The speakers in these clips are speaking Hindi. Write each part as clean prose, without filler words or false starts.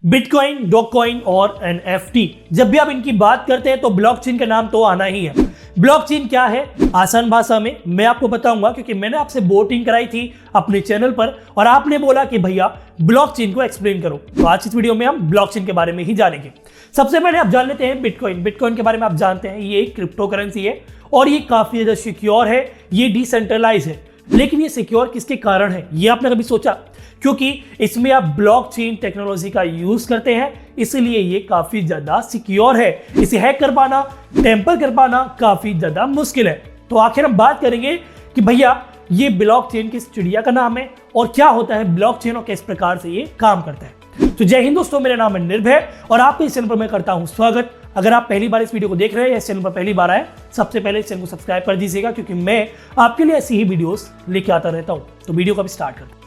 बिटकॉइन, डॉगकॉइन और एनएफटी, जब भी आप इनकी बात करते हैं तो ब्लॉकचेन का नाम तो आना ही है। ब्लॉकचेन क्या है, आसान भाषा में मैं आपको बताऊंगा, क्योंकि मैंने आपसे वोटिंग कराई थी अपने चैनल पर और आपने बोला कि भैया ब्लॉकचेन को एक्सप्लेन करो। तो आज इस वीडियो में हम ब्लॉकचेन के बारे में ही जानेंगे। सबसे पहले आप जान लेते हैं बिटकॉइन। बिटकॉइन के बारे में आप जानते हैं ये एक क्रिप्टो करेंसी है और ये काफी ज्यादा सिक्योर है, ये डिसेंट्रलाइज है। लेकिन ये सिक्योर किसके कारण है, ये आपने कभी सोचा? क्योंकि इसमें आप ब्लॉकचेन टेक्नोलॉजी का यूज करते हैं, इसलिए ये काफी ज्यादा सिक्योर है। इसे हैक कर पाना, टेम्पर कर पाना काफी ज्यादा मुश्किल है। तो आखिर हम बात करेंगे कि भैया ये ब्लॉकचेन किस चिड़िया का नाम है और क्या होता है ब्लॉकचेन और किस प्रकार से ये काम करता है। तो जय हिंद दोस्तों, मेरा नाम है निर्भय और आपके इस चैनल पर मैं करता हूं स्वागत। अगर आप पहली बार इस वीडियो को देख रहे हैं या इस चैनल पर पहली बार आए, सबसे पहले इस चैनल को सब्सक्राइब कर दीजिएगा, क्योंकि मैं आपके लिए ऐसी ही वीडियोस लेके आता रहता हूं। तो वीडियो का भी स्टार्ट करते हैं।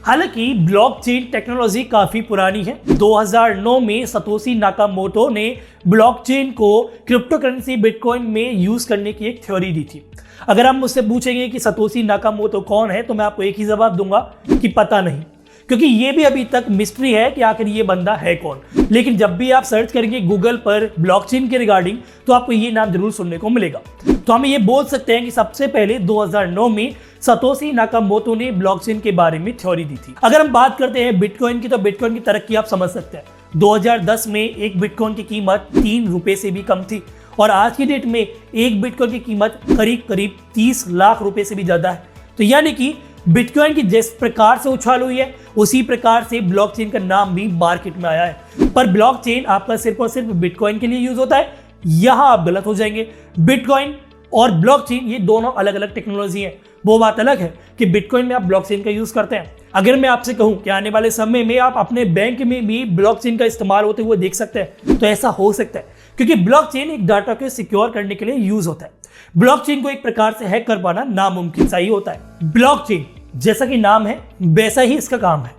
हालांकि ब्लॉकचेन टेक्नोलॉजी काफी पुरानी है। 2009 में सतोशी नाकामोटो ने ब्लॉकचेन को क्रिप्टो करेंसी बिटकॉइन में यूज करने की एक थ्योरी दी थी। अगर आप मुझसे पूछेंगे कि सतोशी नाकामोटो कौन है, तो मैं आपको एक ही जवाब दूंगा कि पता नहीं, क्योंकि ये भी अभी तक मिस्ट्री है कि आखिर ये बंदा है कौन। लेकिन जब भी आप सर्च करेंगे गूगल पर ब्लॉकचेन के रिगार्डिंग, तो आपको ये नाम जरूर सुनने को मिलेगा। तो हम ये बोल सकते हैं कि सबसे पहले 2009 में सतोशी नाकामोटो ने ब्लॉकचेन के बारे में थ्योरी दी थी। अगर हम बात करते हैं बिटकॉइन की, तो बिटकॉइन की तरक्की आप समझ सकते हैं। 2010 में एक बिटकॉइन की कीमत 3 रुपए से भी कम थी और आज की डेट में एक बिटकॉइन की कीमत करीब 30 लाख रुपए से भी ज्यादा है। तो यानी कि बिटकॉइन की जिस प्रकार से उछाल हुई है, उसी प्रकार से ब्लॉकचेन का नाम भी मार्केट में आया है। पर ब्लॉकचेन आपका सिर्फ और सिर्फ बिटकॉइन के लिए यूज होता है, यहां आप गलत हो जाएंगे। बिटकॉइन और ब्लॉकचेन ये दोनों अलग अलग टेक्नोलॉजी है। वो बात अलग है कि बिटकॉइन में आप ब्लॉकचेन का यूज करते हैं। अगर मैं आपसे कहूं कि आने वाले समय में आप अपने बैंक में भी ब्लॉकचेन का इस्तेमाल होते हुए देख सकते हैं, तो ऐसा हो सकता है, क्योंकि ब्लॉकचेन एक डाटा को सिक्योर करने के लिए यूज होता है। ब्लॉकचेन को एक प्रकार से हैक कर पाना नामुमकिन सा ही होता है। ब्लॉकचेन जैसा कि नाम है वैसा ही इसका काम है,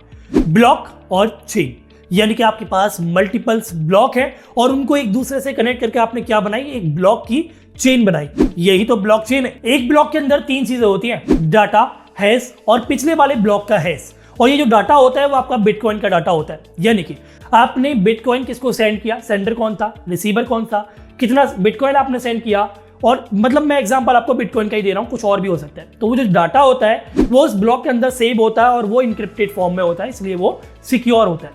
ब्लॉक और चेन, यानी कि आपके पास मल्टीपल्स ब्लॉक है और उनको एक दूसरे से कनेक्ट करके आपने क्या बनाई, एक ब्लॉक की चेन बनाई। यही तो ब्लॉकचेन है। एक ब्लॉक के अंदर 3 चीजें होती हैं, डाटा, हैश और पिछले वाले ब्लॉक का हैश। और ये जो डाटा होता है वो आपका बिटकॉइन का डाटा होता है। यानी कि आपने बिटकॉइन किसको सेंड किया, सेंडर कौन था, रिसीवर कौन था, कितना बिटकॉइन आपने सेंड किया, और मतलब मैं एग्जांपल आपको बिटकॉइन का ही दे रहा हूं, कुछ और भी हो सकता है। तो वो जो डाटा होता है वो उस ब्लॉक के अंदर सेव होता है और वो इंक्रिप्टेड फॉर्म में होता है, इसलिए वो सिक्योर होता है।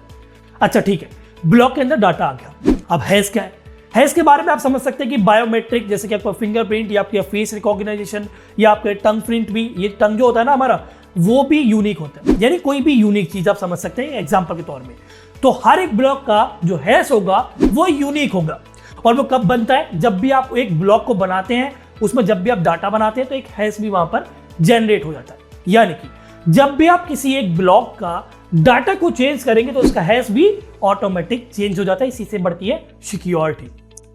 अच्छा ठीक है, ब्लॉक के अंदर डाटा आ गया। अब हैश क्या है? हैश के बारे में आप समझ सकते हैं कि बायोमेट्रिक, जैसे कि आपका फिंगरप्रिंट या आपका फेस रिकॉग्नाइजेशन या आपका टंग प्रिंट भी, ये टंग जो होता है ना हमारा, वो भी यूनिक होता है। यानी कोई भी यूनिक चीज आप समझ सकते हैं एग्जांपल के तौर में। तो हर एक ब्लॉक का जो हैश होगा वो यूनिक होगा। और वो कब बनता है? जब भी आप एक ब्लॉक को बनाते हैं, उसमें जब भी आप डाटा बनाते हैं तो एक हैश भी वहां पर जनरेट हो जाता है। यानी कि जब भी आप किसी एक ब्लॉक का डाटा को चेंज करेंगे तो उसका हैश भी ऑटोमेटिक चेंज हो जाता है। इसी से बढ़ती है सिक्योरिटी।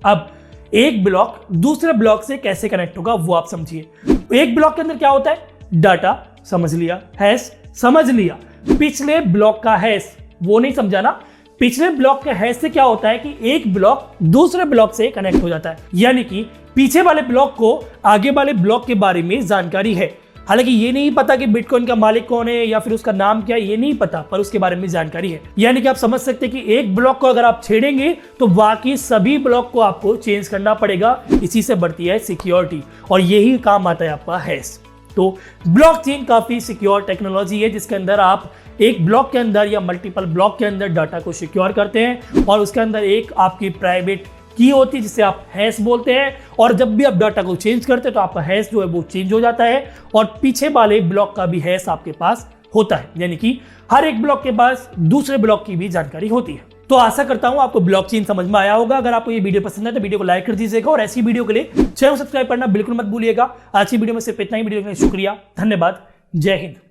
अब एक ब्लॉक दूसरे ब्लॉक से कैसे कनेक्ट होगा वो आप समझिए। एक ब्लॉक के अंदर क्या होता है, डाटा समझ लिया, हैश समझ लिया, पिछले ब्लॉक का हैश वो नहीं समझा ना। पिछले ब्लॉक के हैश से क्या होता है कि एक ब्लॉक दूसरे ब्लॉक से कनेक्ट हो जाता है, यानी कि पीछे वाले ब्लॉक को आगे वाले ब्लॉक के बारे में जानकारी है। हालांकि ये नहीं पता कि बिटकॉइन का मालिक कौन है या फिर उसका नाम क्या है, ये नहीं पता, पर उसके बारे में जानकारी है। यानी कि आप समझ सकते हैं कि एक ब्लॉक को अगर आप छेड़ेंगे तो बाकी सभी ब्लॉक को आपको चेंज करना पड़ेगा। इसी से बढ़ती है सिक्योरिटी और यही काम आता है आपका हैश। तो ब्लॉकचेन काफी सिक्योर टेक्नोलॉजी है, जिसके अंदर आप एक ब्लॉक के अंदर या मल्टीपल ब्लॉक के अंदर डाटा को सिक्योर करते हैं और उसके अंदर एक आपकी प्राइवेट की होती है जिसे आप हैश बोलते हैं। और जब भी आप डाटा को चेंज करते हैं तो आपका हैश जो है वो चेंज हो जाता है और पीछे वाले ब्लॉक का भी हैश आपके पास होता है। यानी कि हर एक ब्लॉक के पास दूसरे ब्लॉक की भी जानकारी होती है। तो आशा करता हूं आपको ब्लॉकचेन समझ में आया होगा। अगर आपको ये वीडियो पसंद है तो वीडियो को लाइक कर दीजिएगा और ऐसी वीडियो के लिए चैनल सब्सक्राइब करना बिल्कुल मत भूलिएगा। आज की वीडियो में सिर्फ इतना ही। वीडियो के लिए शुक्रिया, धन्यवाद, जय हिंद।